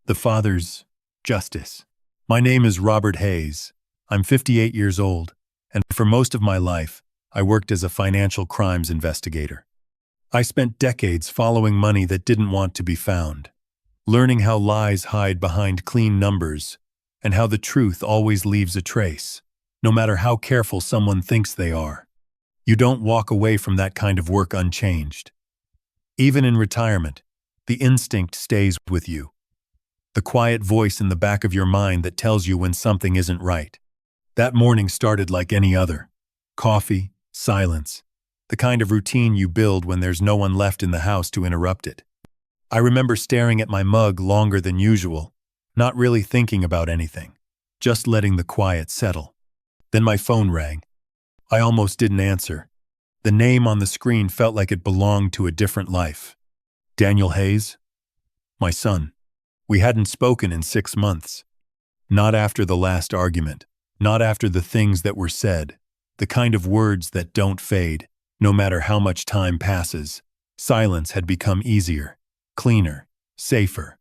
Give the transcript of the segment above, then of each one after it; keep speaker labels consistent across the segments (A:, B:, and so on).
A: The Father's Justice. My name is Robert Hayes. I'm 58 years old, and for most of my life, I worked as a financial crimes investigator. I spent decades following money that didn't want to be found, learning how lies hide behind clean numbers, and how the truth always leaves a trace, no matter how careful someone thinks they are. You don't walk away from that kind of work unchanged. Even in retirement, the instinct stays with you. The quiet voice in the back of your mind that tells you when something isn't right. That morning started like any other. Coffee, silence, the kind of routine you build when there's no one left in the house to interrupt it. I remember staring at my mug longer than usual, not really thinking about anything, just letting the quiet settle. Then my phone rang. I almost didn't answer. The name on the screen felt like it belonged to a different life. Daniel Hayes? My son. We hadn't spoken in 6 months. Not after the last argument, not after the things that were said, the kind of words that don't fade, no matter how much time passes. Silence had become easier, cleaner, safer.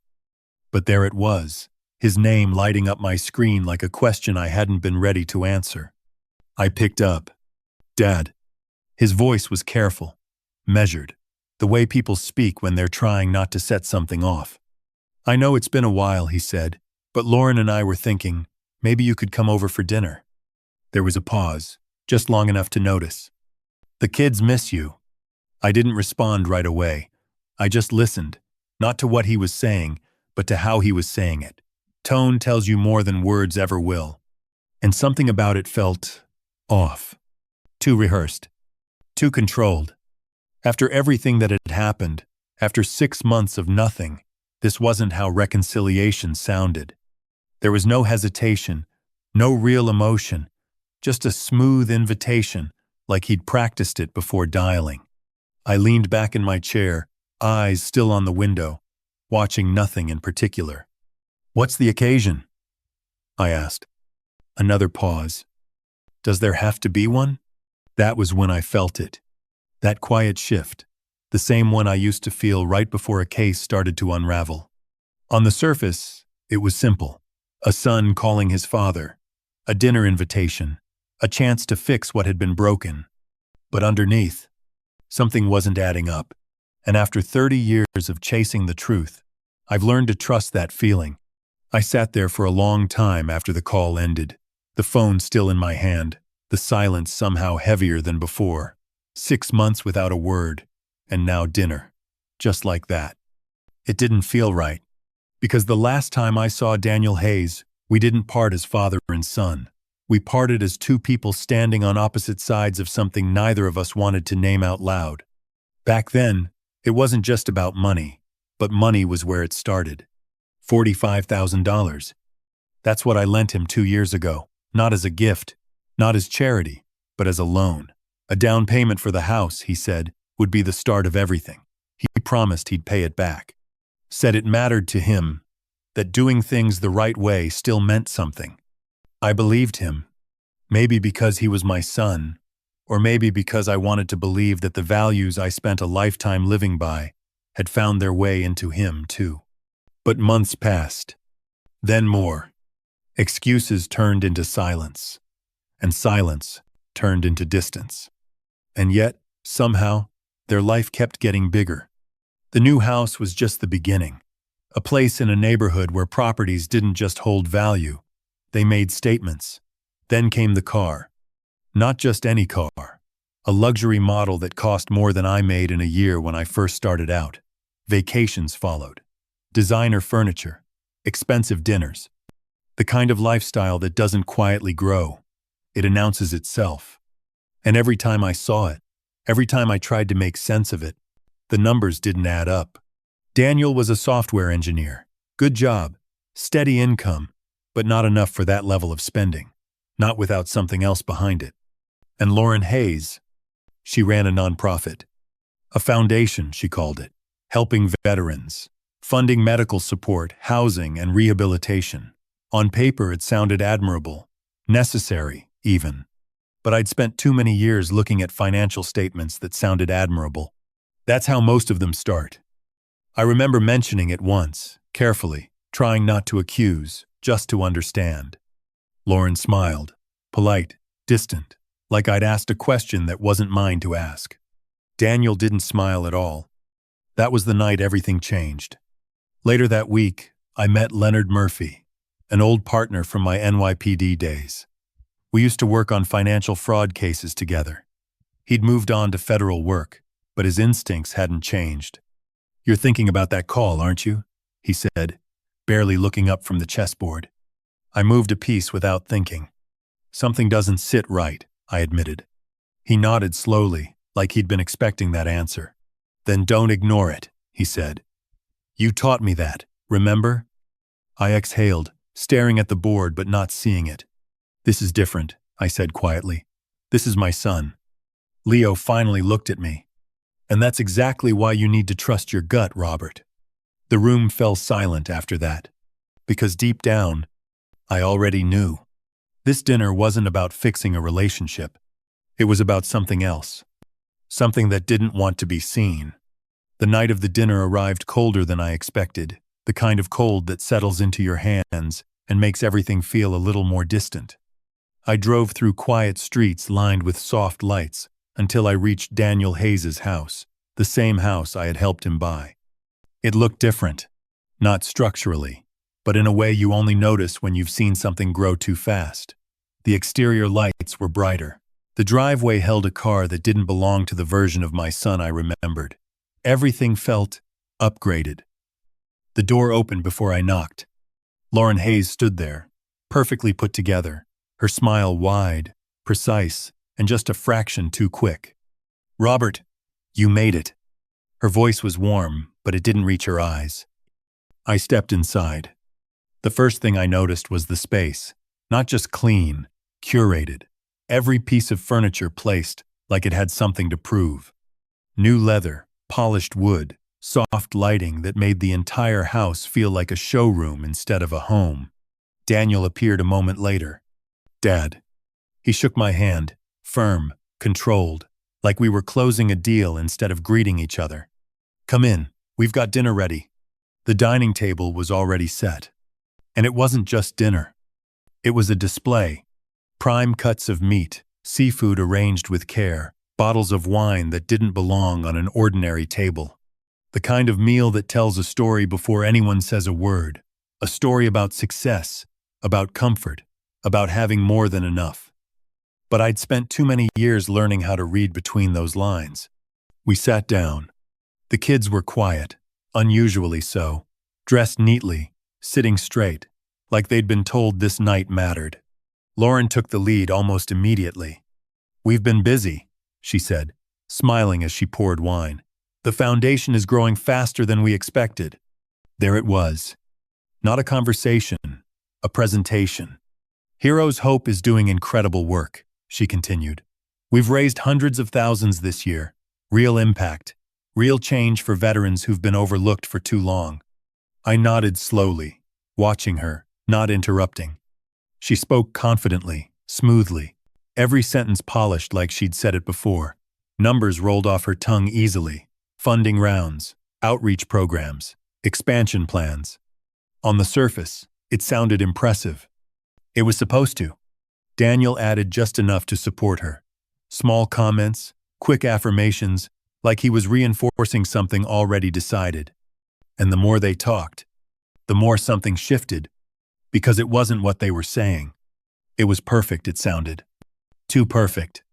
A: But there it was, his name lighting up my screen like a question I hadn't been ready to answer. I picked up. Dad. His voice was careful, measured, the way people speak when they're trying not to set something off. I know it's been a while, he said, but Lauren and I were thinking, maybe you could come over for dinner. There was a pause, just long enough to notice. The kids miss you. I didn't respond right away. I just listened, not to what he was saying, but to how he was saying it. Tone tells you more than words ever will. And something about it felt off. Too rehearsed. Too controlled. After everything that had happened, after 6 months of nothing, this wasn't how reconciliation sounded. There was no hesitation, no real emotion, just a smooth invitation, like he'd practiced it before dialing. I leaned back in my chair, eyes still on the window, watching nothing in particular. "What's the occasion?" I asked. Another pause. Does there have to be one? That was when I felt it. That quiet shift. The same one I used to feel right before a case started to unravel. On the surface, it was simple. A son calling his father, a dinner invitation, a chance to fix what had been broken. But underneath, something wasn't adding up. And after 30 years of chasing the truth, I've learned to trust that feeling. I sat there for a long time after the call ended, the phone still in my hand, the silence somehow heavier than before. 6 months without a word. And now dinner. Just like that. It didn't feel right. Because the last time I saw Daniel Hayes, we didn't part as father and son. We parted as two people standing on opposite sides of something neither of us wanted to name out loud. Back then, it wasn't just about money, but money was where it started. $45,000. That's what I lent him 2 years ago, not as a gift, not as charity, but as a loan. A down payment for the house, he said, would be the start of everything. He promised he'd pay it back. Said it mattered to him, that doing things the right way still meant something. I believed him. Maybe because he was my son, or maybe because I wanted to believe that the values I spent a lifetime living by had found their way into him too. But months passed. Then more. Excuses turned into silence, and silence turned into distance. And yet, somehow, their life kept getting bigger. The new house was just the beginning. A place in a neighborhood where properties didn't just hold value. They made statements. Then came the car. Not just any car. A luxury model that cost more than I made in a year when I first started out. Vacations followed. Designer furniture. Expensive dinners. The kind of lifestyle that doesn't quietly grow. It announces itself. And every time I saw it, every time I tried to make sense of it, the numbers didn't add up. Daniel was a software engineer. Good job, steady income, but not enough for that level of spending. Not without something else behind it. And Lauren Hayes, she ran a nonprofit. A foundation, she called it, helping veterans, funding medical support, housing, and rehabilitation. On paper, it sounded admirable, necessary, even. But I'd spent too many years looking at financial statements that sounded admirable. That's how most of them start. I remember mentioning it once, carefully, trying not to accuse, just to understand. Lauren smiled, polite, distant, like I'd asked a question that wasn't mine to ask. Daniel didn't smile at all. That was the night everything changed. Later that week, I met Leonard Murphy, an old partner from my NYPD days. We used to work on financial fraud cases together. He'd moved on to federal work, but his instincts hadn't changed. "You're thinking about that call, aren't you?" he said, barely looking up from the chessboard. I moved a piece without thinking. "Something doesn't sit right," I admitted. He nodded slowly, like he'd been expecting that answer. "Then don't ignore it," he said. "You taught me that, remember?" I exhaled, staring at the board but not seeing it. "This is different," I said quietly. "This is my son." Leo finally looked at me. "And that's exactly why you need to trust your gut, Robert." The room fell silent after that, because deep down, I already knew. This dinner wasn't about fixing a relationship. It was about something else. Something that didn't want to be seen. The night of the dinner arrived colder than I expected, the kind of cold that settles into your hands and makes everything feel a little more distant. I drove through quiet streets lined with soft lights until I reached Daniel Hayes's house, the same house I had helped him buy. It looked different, not structurally, but in a way you only notice when you've seen something grow too fast. The exterior lights were brighter. The driveway held a car that didn't belong to the version of my son I remembered. Everything felt upgraded. The door opened before I knocked. Lauren Hayes stood there, perfectly put together, her smile wide, precise, and just a fraction too quick. "Robert, you made it." Her voice was warm, but it didn't reach her eyes. I stepped inside. The first thing I noticed was the space, not just clean, curated. Every piece of furniture placed like it had something to prove. New leather, polished wood, soft lighting that made the entire house feel like a showroom instead of a home. Daniel appeared a moment later. "Dad." He shook my hand, firm, controlled, like we were closing a deal instead of greeting each other. "Come in, we've got dinner ready." The dining table was already set. And it wasn't just dinner. It was a display. Prime cuts of meat, seafood arranged with care, bottles of wine that didn't belong on an ordinary table. The kind of meal that tells a story before anyone says a word. A story about success, about comfort, about having more than enough. But I'd spent too many years learning how to read between those lines. We sat down. The kids were quiet, unusually so, dressed neatly, sitting straight, like they'd been told this night mattered. Lauren took the lead almost immediately. "We've been busy," she said, smiling as she poured wine. "The foundation is growing faster than we expected." There it was. Not a conversation, a presentation. "Heroes Hope is doing incredible work," she continued. "We've raised hundreds of thousands this year. Real impact. Real change for veterans who've been overlooked for too long." I nodded slowly, watching her, not interrupting. She spoke confidently, smoothly, every sentence polished like she'd said it before. Numbers rolled off her tongue easily. Funding rounds, outreach programs, expansion plans. On the surface, it sounded impressive. It was supposed to. Daniel added just enough to support her. Small comments, quick affirmations, like he was reinforcing something already decided. And the more they talked, the more something shifted, because it wasn't what they were saying. It was perfect, it sounded. Too perfect.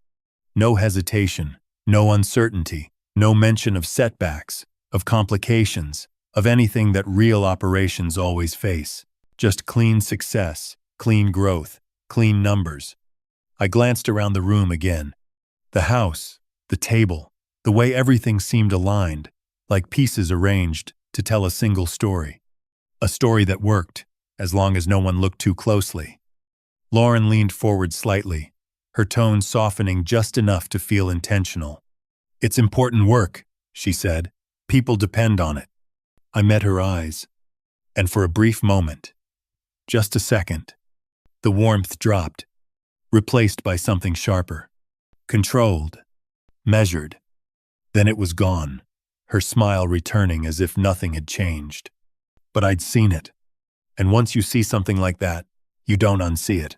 A: No hesitation, no uncertainty, no mention of setbacks, of complications, of anything that real operations always face. Just clean success, clean growth, clean numbers. I glanced around the room again. The house, the table, the way everything seemed aligned, like pieces arranged to tell a single story. A story that worked, as long as no one looked too closely. Lauren leaned forward slightly, her tone softening just enough to feel intentional. "It's important work," she said. "People depend on it." I met her eyes, and for a brief moment, just a second, the warmth dropped, replaced by something sharper. Controlled, measured. Then it was gone, her smile returning as if nothing had changed. But I'd seen it. And once you see something like that, you don't unsee it.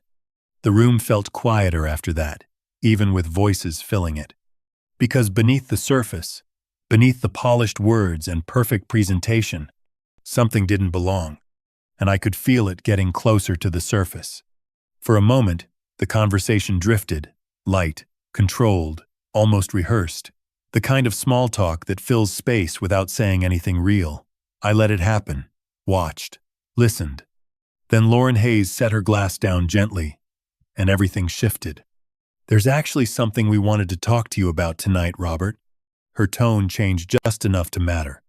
A: The room felt quieter after that, even with voices filling it. Because beneath the surface, beneath the polished words and perfect presentation, something didn't belong, and I could feel it getting closer to the surface. For a moment, the conversation drifted, light, controlled, almost rehearsed. The kind of small talk that fills space without saying anything real. I let it happen, watched, listened. Then Lauren Hayes set her glass down gently, and everything shifted. "There's actually something we wanted to talk to you about tonight, Robert." Her tone changed just enough to matter.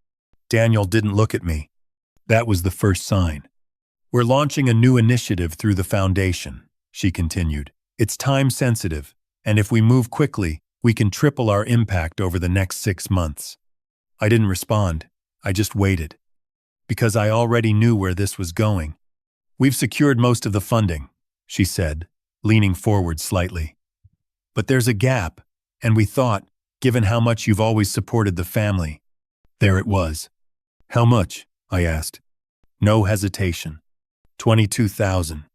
A: Daniel didn't look at me. That was the first sign. "We're launching a new initiative through the foundation," she continued. "It's time-sensitive, and if we move quickly, we can triple our impact over the next 6 months." I didn't respond. I just waited. Because I already knew where this was going. "We've secured most of the funding," she said, leaning forward slightly. "But there's a gap, and we thought, given how much you've always supported the family." There it was. "How much?" I asked. No hesitation. 22,000.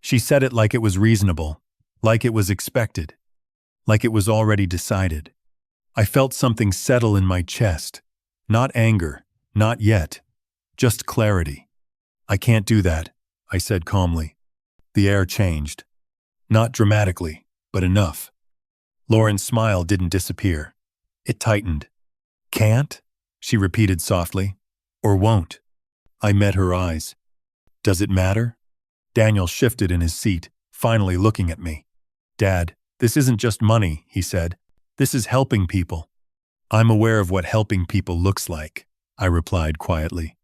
A: She said it like it was reasonable, like it was expected, like it was already decided. I felt something settle in my chest. Not anger, not yet, just clarity. "I can't do that," I said calmly. The air changed. Not dramatically, but enough. Lauren's smile didn't disappear. It tightened. "Can't?" she repeated softly. "Or won't?" I met her eyes. "Does it matter?" Daniel shifted in his seat, finally looking at me. "Dad, this isn't just money," he said. "This is helping people." "I'm aware of what helping people looks like," I replied quietly.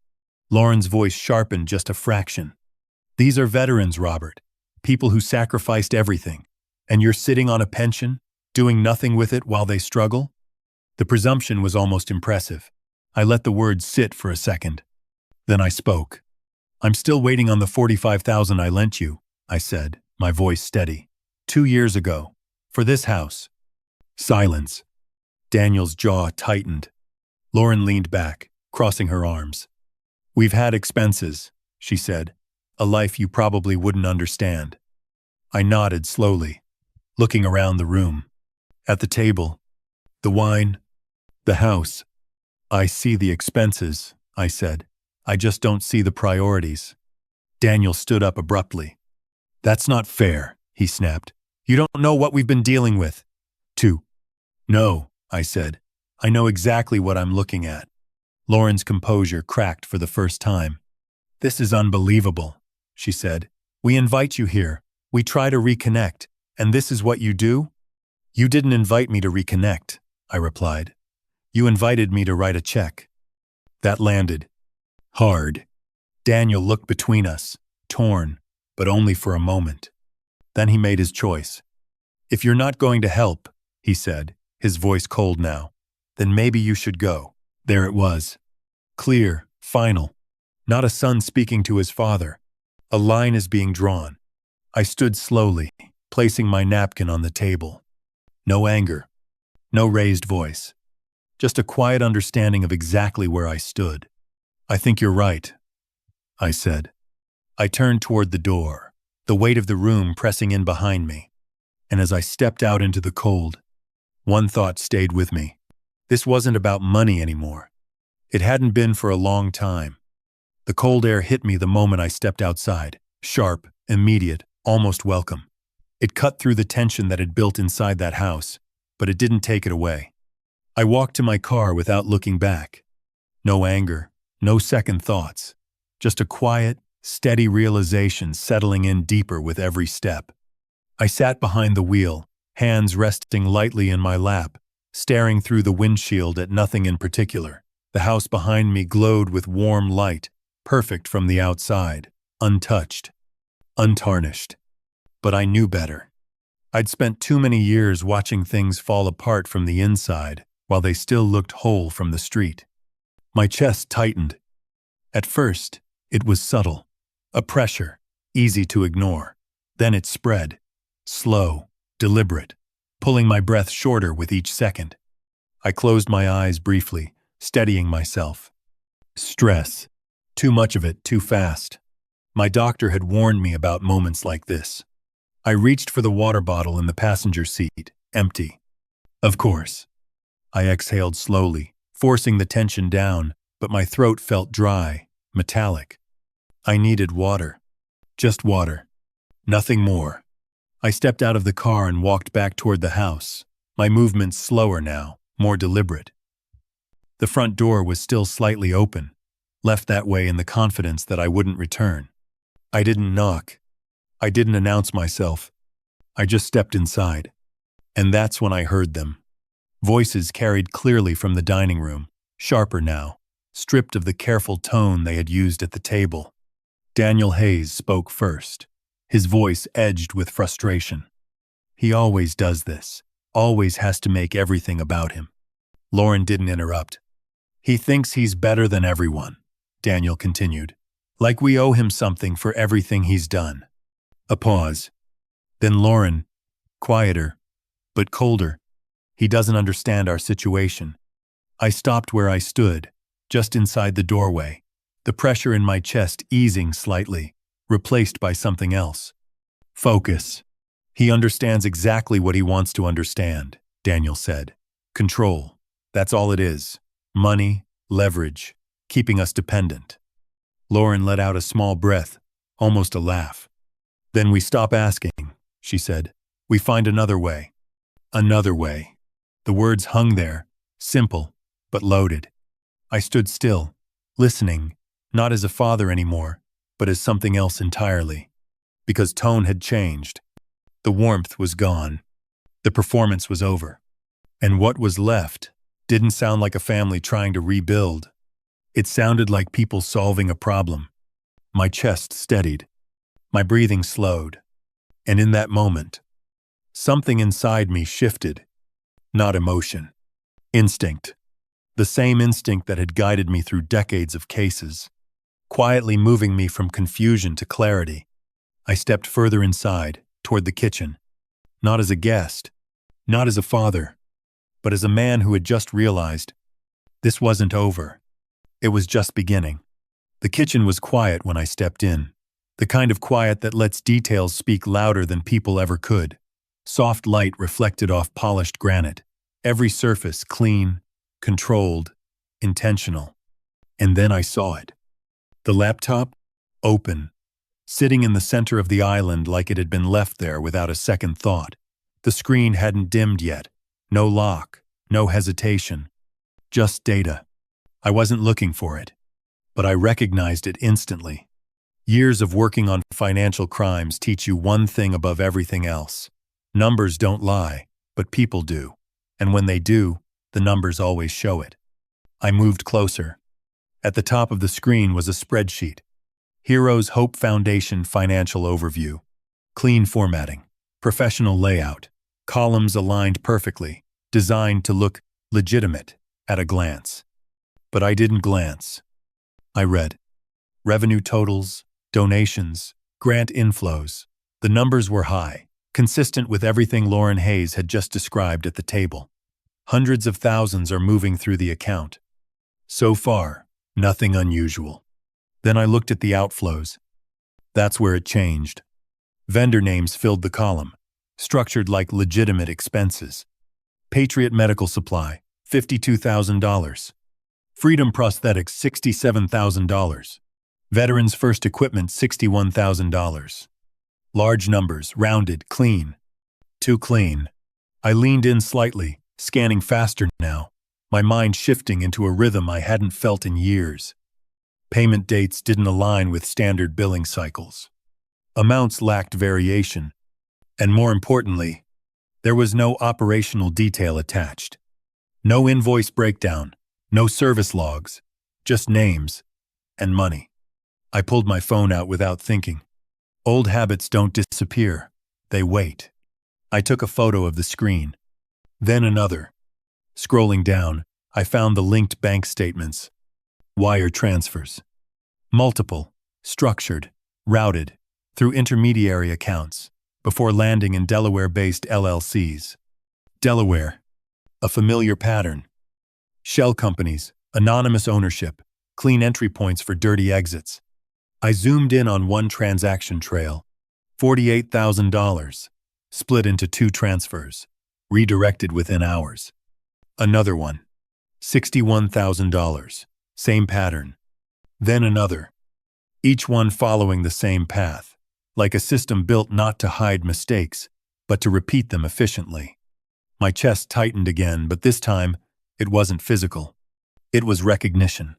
A: Lauren's voice sharpened just a fraction. "These are veterans, Robert. People who sacrificed everything. And you're sitting on a pension, doing nothing with it while they struggle?" The presumption was almost impressive. I let the words sit for a second. Then I spoke. "I'm still waiting on the 45,000 I lent you," I said, my voice steady. 2 years ago. For this house." Silence. Daniel's jaw tightened. Lauren leaned back, crossing her arms. "We've had expenses," she said. "A life you probably wouldn't understand." I nodded slowly, looking around the room. At the table, the wine, the house. "I see the expenses," I said. "I just don't see the priorities." Daniel stood up abruptly. "That's not fair," he snapped. "You don't know what we've been dealing with." "Two." "No," I said. "I know exactly what I'm looking at." Lauren's composure cracked for the first time. "This is unbelievable," she said. "We invite you here. We try to reconnect. And this is what you do?" "You didn't invite me to reconnect," I replied. "You invited me to write a check." That landed hard. Daniel looked between us, torn, but only for a moment. Then he made his choice. "If you're not going to help," he said, his voice cold now, "then maybe you should go." There it was. Clear, final. Not a son speaking to his father. A line is being drawn. I stood slowly, placing my napkin on the table. No anger. No raised voice. Just a quiet understanding of exactly where I stood. "I think you're right," I said. I turned toward the door, the weight of the room pressing in behind me. And as I stepped out into the cold, one thought stayed with me. This wasn't about money anymore. It hadn't been for a long time. The cold air hit me the moment I stepped outside, sharp, immediate, almost welcome. It cut through the tension that had built inside that house, but it didn't take it away. I walked to my car without looking back. No anger, no second thoughts. Just a quiet, steady realization settling in deeper with every step. I sat behind the wheel, hands resting lightly in my lap, staring through the windshield at nothing in particular. The house behind me glowed with warm light, perfect from the outside, untouched, untarnished. But I knew better. I'd spent too many years watching things fall apart from the inside, while they still looked whole from the street. My chest tightened. At first, it was subtle, a pressure, easy to ignore. Then it spread, slow, deliberate, pulling my breath shorter with each second. I closed my eyes briefly, steadying myself. Stress. Too much of it, too fast. My doctor had warned me about moments like this. I reached for the water bottle in the passenger seat, empty. Of course. I exhaled slowly, forcing the tension down, but my throat felt dry, metallic. I needed water. Just water. Nothing more. I stepped out of the car and walked back toward the house, my movements slower now, more deliberate. The front door was still slightly open, left that way in the confidence that I wouldn't return. I didn't knock. I didn't announce myself. I just stepped inside. And that's when I heard them. Voices carried clearly from the dining room, sharper now, stripped of the careful tone they had used at the table. Daniel Hayes spoke first, his voice edged with frustration. He always does this, always has to make everything about him. Lauren didn't interrupt. He thinks he's better than everyone, Daniel continued, like we owe him something for everything he's done. A pause. Then Lauren, quieter, but colder. He doesn't understand our situation. I stopped where I stood, just inside the doorway, the pressure in my chest easing slightly, replaced by something else. Focus. He understands exactly what he wants to understand, Daniel said. Control. That's all it is. Money, leverage, keeping us dependent. Lauren let out a small breath, almost a laugh. Then we stop asking, she said. We find another way. Another way. The words hung there, simple, but loaded. I stood still, listening, not as a father anymore, but as something else entirely. Because tone had changed. The warmth was gone. The performance was over. And what was left didn't sound like a family trying to rebuild. It sounded like people solving a problem. My chest steadied. My breathing slowed. And in that moment, something inside me shifted. Not emotion. Instinct. The same instinct that had guided me through decades of cases, quietly moving me from confusion to clarity. I stepped further inside, toward the kitchen. Not as a guest, not as a father, but as a man who had just realized this wasn't over. It was just beginning. The kitchen was quiet when I stepped in, the kind of quiet that lets details speak louder than people ever could. Soft light reflected off polished granite, every surface clean, controlled, intentional. And then I saw it. The laptop, open, sitting in the center of the island like it had been left there without a second thought. The screen hadn't dimmed yet. No lock, no hesitation. Just data. I wasn't looking for it, but I recognized it instantly. Years of working on financial crimes teach you one thing above everything else. Numbers don't lie, but people do. And when they do, the numbers always show it. I moved closer. At the top of the screen was a spreadsheet. Heroes Hope Foundation Financial Overview. Clean formatting. Professional layout. Columns aligned perfectly, designed to look legitimate at a glance. But I didn't glance. I read. Revenue totals, donations, grant inflows. The numbers were high, consistent with everything Lauren Hayes had just described at the table. Hundreds of thousands are moving through the account. So far, nothing unusual. Then I looked at the outflows. That's where it changed. Vendor names filled the column, structured like legitimate expenses. Patriot Medical Supply, $52,000. Freedom Prosthetics, $67,000. Veterans First Equipment, $61,000. Large numbers, rounded, clean. Too clean. I leaned in slightly, scanning faster now, my mind shifting into a rhythm I hadn't felt in years. Payment dates didn't align with standard billing cycles. Amounts lacked variation. And more importantly, there was no operational detail attached. No invoice breakdown, no service logs, just names and money. I pulled my phone out without thinking. Old habits don't disappear, they wait. I took a photo of the screen, then another. Scrolling down, I found the linked bank statements. Wire transfers. Multiple, structured, routed, through intermediary accounts, before landing in Delaware-based LLCs. Delaware. A familiar pattern. Shell companies, anonymous ownership, clean entry points for dirty exits. I zoomed in on one transaction trail, $48,000, split into two transfers, redirected within hours. Another one, $61,000, same pattern. Then another, each one following the same path, like a system built not to hide mistakes, but to repeat them efficiently. My chest tightened again, but this time, it wasn't physical. It was recognition.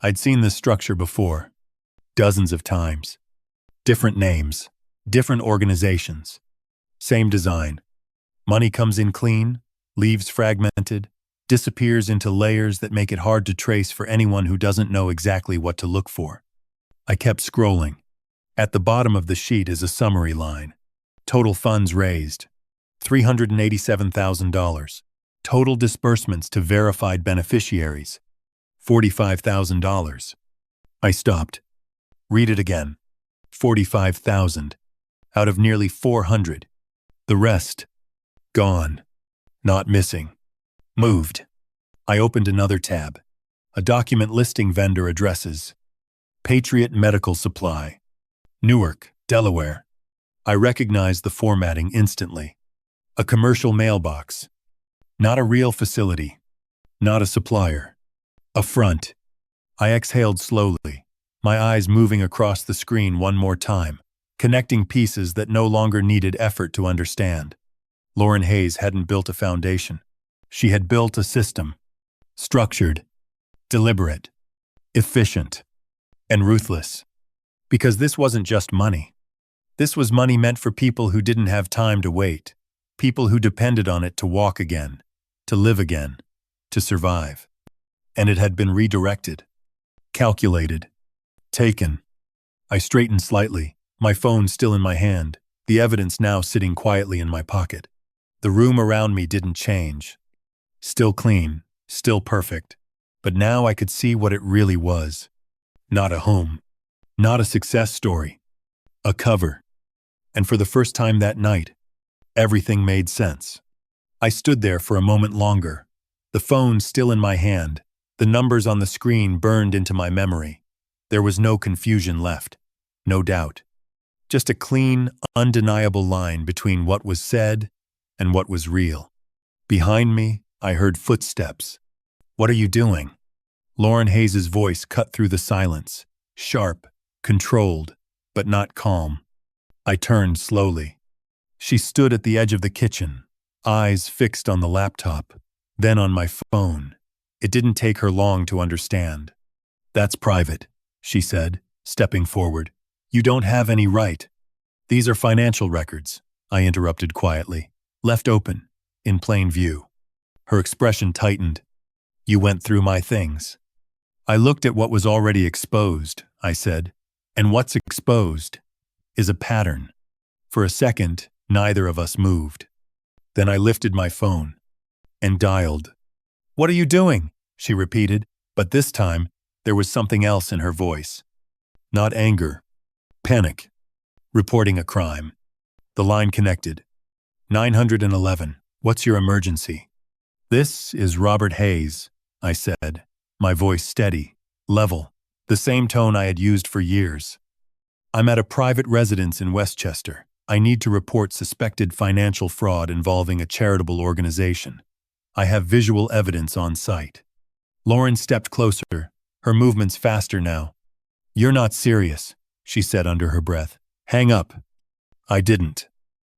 A: I'd seen this structure before, dozens of times. Different names, different organizations, same design. Money comes in clean, leaves fragmented, disappears into layers that make it hard to trace for anyone who doesn't know exactly what to look for. I kept scrolling. At the bottom of the sheet is a summary line. Total funds raised, $387,000. Total disbursements to verified beneficiaries, $45,000. I stopped. Read it again. 45,000 out of nearly 400. The rest, gone. Not missing. Moved. I opened another tab. A document listing vendor addresses. Patriot Medical Supply, Newark, Delaware. I recognized the formatting instantly. A commercial mailbox. Not a real facility. Not a supplier. A front. I exhaled slowly, my eyes moving across the screen one more time, connecting pieces that no longer needed effort to understand. Lauren Hayes hadn't built a foundation. She had built a system. Structured, deliberate, efficient, and ruthless. Because this wasn't just money. This was money meant for people who didn't have time to wait, people who depended on it to walk again, to live again, to survive. And it had been redirected, calculated, taken. I straightened slightly, my phone still in my hand, the evidence now sitting quietly in my pocket. The room around me didn't change. Still clean, still perfect. But now I could see what it really was. Not a home. Not a success story. A cover. And for the first time that night, everything made sense. I stood there for a moment longer, the phone still in my hand, the numbers on the screen burned into my memory. There was no confusion left, no doubt. Just a clean, undeniable line between what was said and what was real. Behind me, I heard footsteps. "What are you doing?" Lauren Hayes' voice cut through the silence, sharp, controlled, but not calm. I turned slowly. She stood at the edge of the kitchen, eyes fixed on the laptop, then on my phone. It didn't take her long to understand. "That's private," she said, stepping forward. "You don't have any right." "These are financial records," I interrupted quietly, left open, in plain view. Her expression tightened. "You went through my things." "I looked at what was already exposed," I said, "and what's exposed is a pattern." For a second, neither of us moved. Then I lifted my phone and dialed. "What are you doing?" she repeated, but this time there was something else in her voice. Not anger, panic. "Reporting a crime." The line connected. 911, "What's your emergency?" "This is Robert Hayes," I said, my voice steady, level, the same tone I had used for years. "I'm at a private residence in Westchester. I need to report suspected financial fraud involving a charitable organization. I have visual evidence on site." Lauren stepped closer, her movements faster now. "You're not serious," she said under her breath. "Hang up." I didn't.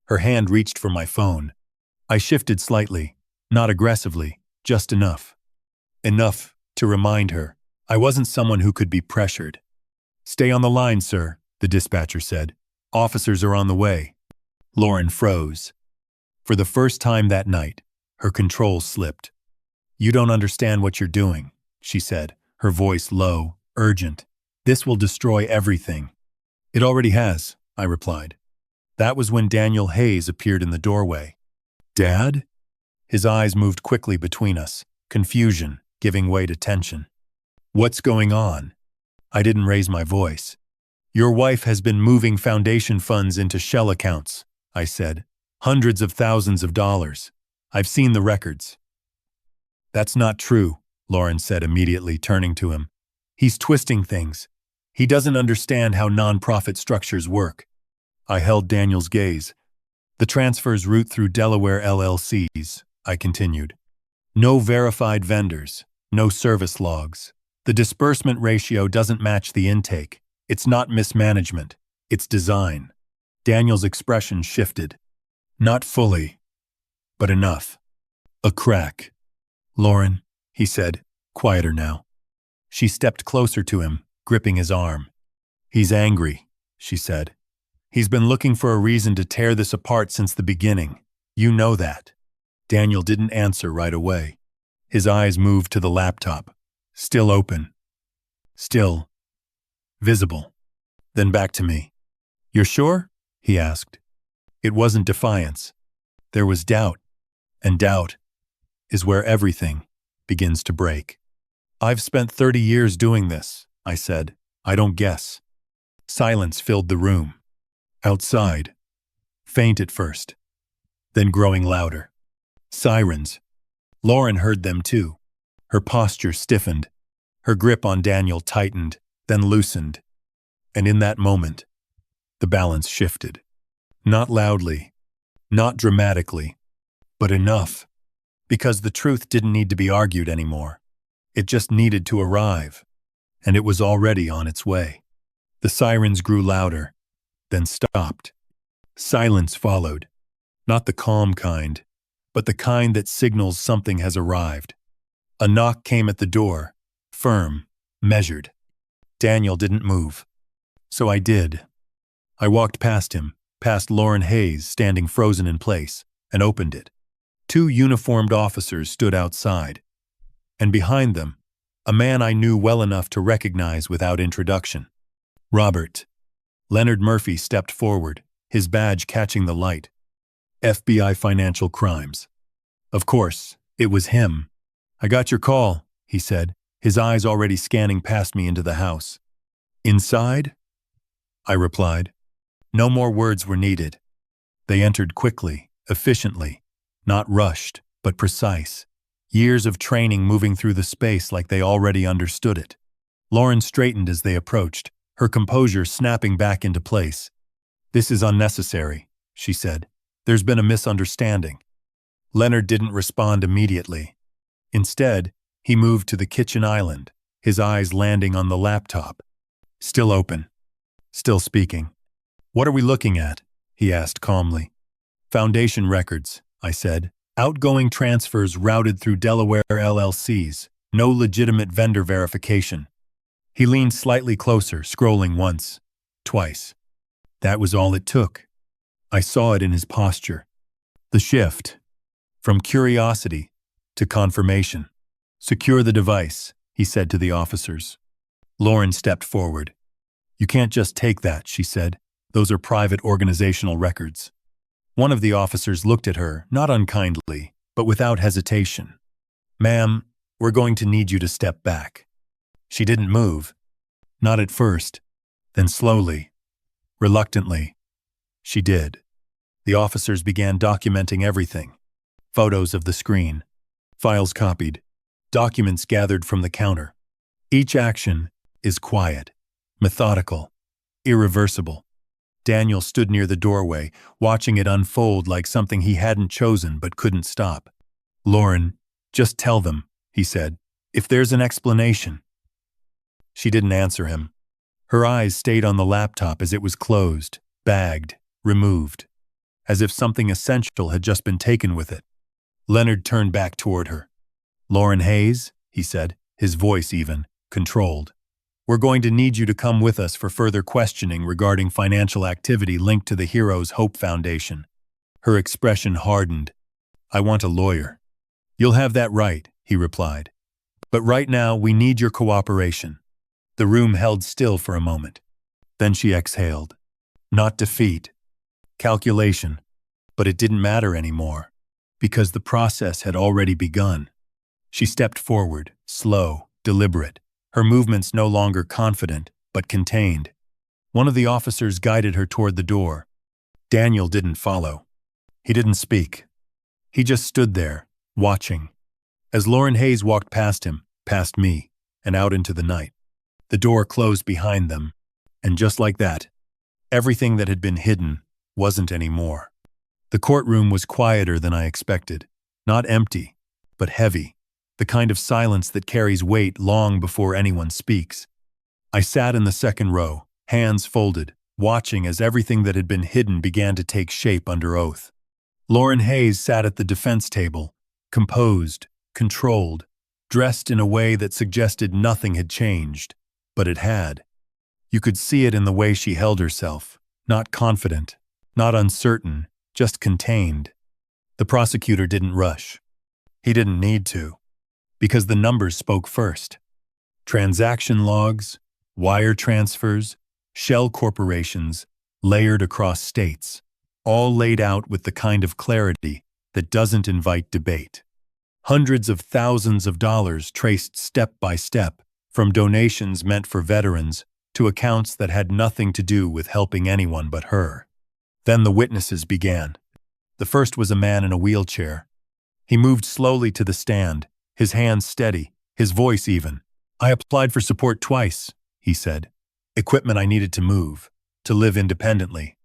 A: Her hand reached for my phone. I shifted slightly, not aggressively, just enough. Enough to remind her I wasn't someone who could be pressured. "Stay on the line, sir," the dispatcher said. "Officers are on the way." Lauren froze. For the first time that night, her control slipped. "You don't understand what you're doing," she said, her voice low, urgent. "This will destroy everything." "It already has," I replied. That was when Daniel Hayes appeared in the doorway. "Dad?" His eyes moved quickly between us, confusion giving way to tension. "What's going on?" I didn't raise my voice. "Your wife has been moving foundation funds into shell accounts," I said. "Hundreds of thousands of dollars. I've seen the records." "That's not true," Lauren said immediately, turning to him. "He's twisting things. He doesn't understand how nonprofit structures work. I held Daniel's gaze. The transfers route through Delaware LLCs, I continued. No verified vendors, no service logs. The disbursement ratio doesn't match the intake. It's not mismanagement, it's design. Daniel's expression shifted. Not fully, but enough. A crack. Lauren, he said, quieter now. She stepped closer to him, gripping his arm. He's angry, she said. He's been looking for a reason to tear this apart since the beginning. You know that. Daniel didn't answer right away. His eyes moved to the laptop. Still open. Still visible. Then back to me. You're sure? He asked. It wasn't defiance. There was doubt. And doubt is where everything begins to break. I've spent 30 years doing this, I said. I don't guess. Silence filled the room. Outside. Faint at first. Then growing louder. Sirens. Lauren heard them too. Her posture stiffened. Her grip on Daniel tightened, then loosened. And in that moment, the balance shifted. Not loudly, not dramatically, but enough. Because the truth didn't need to be argued anymore. It just needed to arrive. And it was already on its way. The sirens grew louder, then stopped. Silence followed. Not the calm kind, but the kind that signals something has arrived. A knock came at the door, firm, measured. Daniel didn't move. So I did. I walked past him, past Lauren Hayes standing frozen in place, and opened it. 2 uniformed officers stood outside. And behind them, a man I knew well enough to recognize without introduction. Robert. Leonard Murphy stepped forward, his badge catching the light. FBI Financial Crimes. Of course, it was him. I got your call, he said, his eyes already scanning past me into the house. Inside? I replied. No more words were needed. They entered quickly, efficiently, not rushed, but precise. Years of training moving through the space like they already understood it. Lauren straightened as they approached, her composure snapping back into place. This is unnecessary, she said. There's been a misunderstanding. Leonard didn't respond immediately. Instead, he moved to the kitchen island, his eyes landing on the laptop. Still open. Still speaking. What are we looking at? He asked calmly. Foundation records, I said. Outgoing transfers routed through Delaware LLCs. No legitimate vendor verification. He leaned slightly closer, scrolling once, twice. That was all it took. I saw it in his posture. The shift. From curiosity to confirmation. Secure the device, he said to the officers. Lauren stepped forward. You can't just take that, she said. Those are private organizational records. One of the officers looked at her, not unkindly, but without hesitation. Ma'am, we're going to need you to step back. She didn't move. Not at first. Then slowly, reluctantly, she did. The officers began documenting everything. Photos of the screen. Files copied. Documents gathered from the counter. Each action is quiet, methodical, irreversible. Daniel stood near the doorway, watching it unfold like something he hadn't chosen but couldn't stop. Lauren, just tell them, he said, if there's an explanation. She didn't answer him. Her eyes stayed on the laptop as it was closed, bagged, removed, as if something essential had just been taken with it. Leonard turned back toward her. Lauren Hayes, he said, his voice even, controlled. We're going to need you to come with us for further questioning regarding financial activity linked to the Heroes Hope Foundation. Her expression hardened. I want a lawyer. You'll have that right, he replied. But right now, we need your cooperation. The room held still for a moment. Then she exhaled. Not defeat. Calculation. But it didn't matter anymore, because the process had already begun. She stepped forward, slow, deliberate, her movements no longer confident, but contained. One of the officers guided her toward the door. Daniel didn't follow. He didn't speak. He just stood there, watching. As Lauren Hayes walked past him, past me, and out into the night. The door closed behind them, and just like that, everything that had been hidden wasn't anymore. The courtroom was quieter than I expected, not empty, but heavy, the kind of silence that carries weight long before anyone speaks. I sat in the second row, hands folded, watching as everything that had been hidden began to take shape under oath. Lauren Hayes sat at the defense table, composed, controlled, dressed in a way that suggested nothing had changed, but it had. You could see it in the way she held herself, not confident, not uncertain, just contained. The prosecutor didn't rush. He didn't need to, because the numbers spoke first. Transaction logs, wire transfers, shell corporations, layered across states, all laid out with the kind of clarity that doesn't invite debate. Hundreds of thousands of dollars traced step by step, from donations meant for veterans to accounts that had nothing to do with helping anyone but her. Then the witnesses began. The first was a man in a wheelchair. He moved slowly to the stand, his hands steady, his voice even. "I applied for support twice," he said. "Equipment I needed to move, to live independently."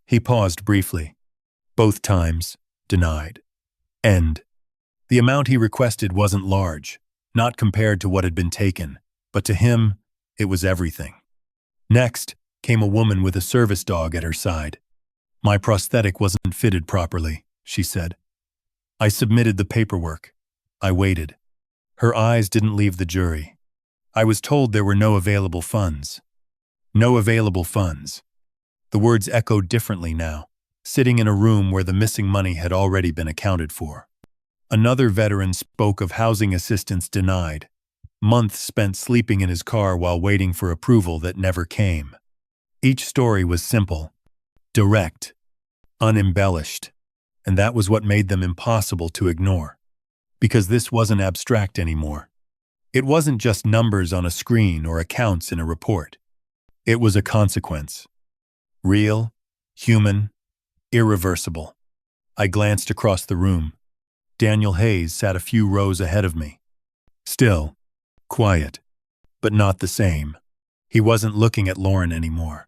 A: He paused briefly. Both times, denied. End. The amount he requested wasn't large, not compared to what had been taken, but to him, it was everything. Next came a woman with a service dog at her side. "My prosthetic wasn't fitted properly," she said. "I submitted the paperwork. I waited." Her eyes didn't leave the jury. "I was told there were no available funds." No available funds. The words echoed differently now, sitting in a room where the missing money had already been accounted for. Another veteran spoke of housing assistance denied, months spent sleeping in his car while waiting for approval that never came. Each story was simple, direct, unembellished, and that was what made them impossible to ignore. Because this wasn't abstract anymore. It wasn't just numbers on a screen or accounts in a report. It was a consequence. Real, human, irreversible. I glanced across the room. Daniel Hayes sat a few rows ahead of me. Still, quiet, but not the same. He wasn't looking at Lauren anymore.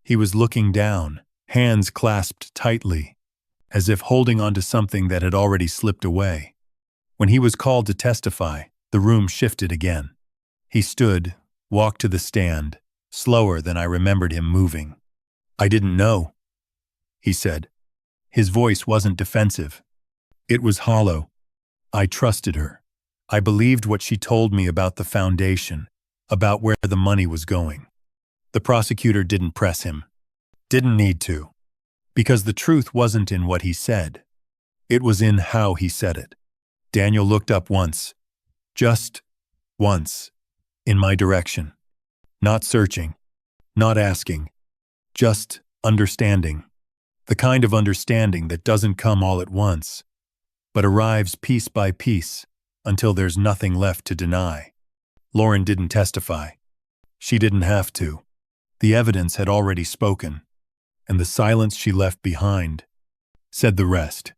A: He was looking down, hands clasped tightly, as if holding onto something that had already slipped away. When he was called to testify, the room shifted again. He stood, walked to the stand, slower than I remembered him moving. "I didn't know," he said. His voice wasn't defensive. It was hollow. I trusted her. I believed what she told me about the foundation, about where the money was going. The prosecutor didn't press him. Didn't need to. Because the truth wasn't in what he said. It was in how he said it. Daniel looked up once. Just once. In my direction. Not searching. Not asking. Just understanding. The kind of understanding that doesn't come all at once, but arrives piece by piece until there's nothing left to deny. Lauren didn't testify. She didn't have to. The evidence had already spoken, and the silence she left behind said the rest.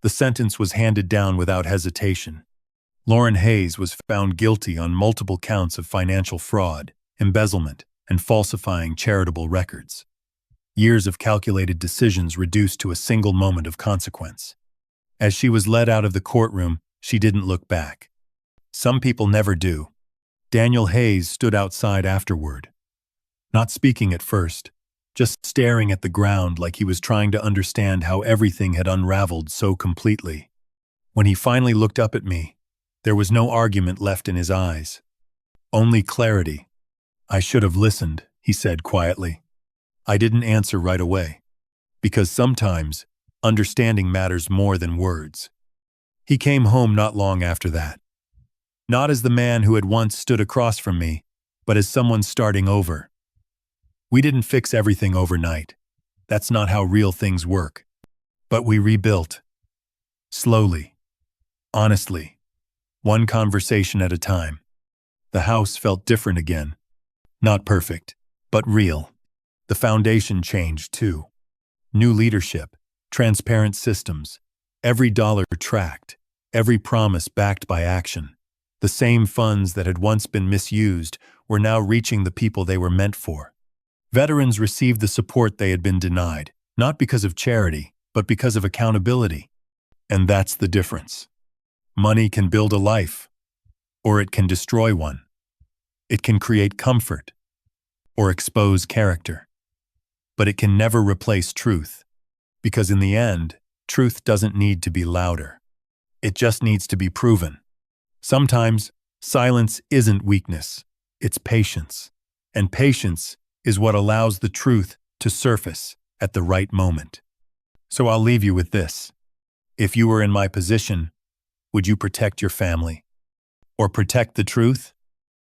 A: The sentence was handed down without hesitation. Lauren Hayes was found guilty on multiple counts of financial fraud, embezzlement, and falsifying charitable records. Years of calculated decisions reduced to a single moment of consequence. As she was led out of the courtroom, she didn't look back. Some people never do. Daniel Hayes stood outside afterward. Not speaking at first, just staring at the ground like he was trying to understand how everything had unraveled so completely. When he finally looked up at me, there was no argument left in his eyes. Only clarity. "I should have listened," he said quietly. I didn't answer right away, because sometimes understanding matters more than words. He came home not long after that. Not as the man who had once stood across from me, but as someone starting over. We didn't fix everything overnight. That's not how real things work. But we rebuilt. Slowly. Honestly. One conversation at a time. The house felt different again. Not perfect, but real. The foundation changed too. New leadership, transparent systems, every dollar tracked, every promise backed by action. The same funds that had once been misused were now reaching the people they were meant for. Veterans received the support they had been denied, not because of charity, but because of accountability. And that's the difference. Money can build a life, or it can destroy one. It can create comfort, or expose character. But it can never replace truth, because in the end, truth doesn't need to be louder. It just needs to be proven. Sometimes, silence isn't weakness, it's patience. And patience is what allows the truth to surface at the right moment. So I'll leave you with this. If you were in my position, would you protect your family? Or protect the truth?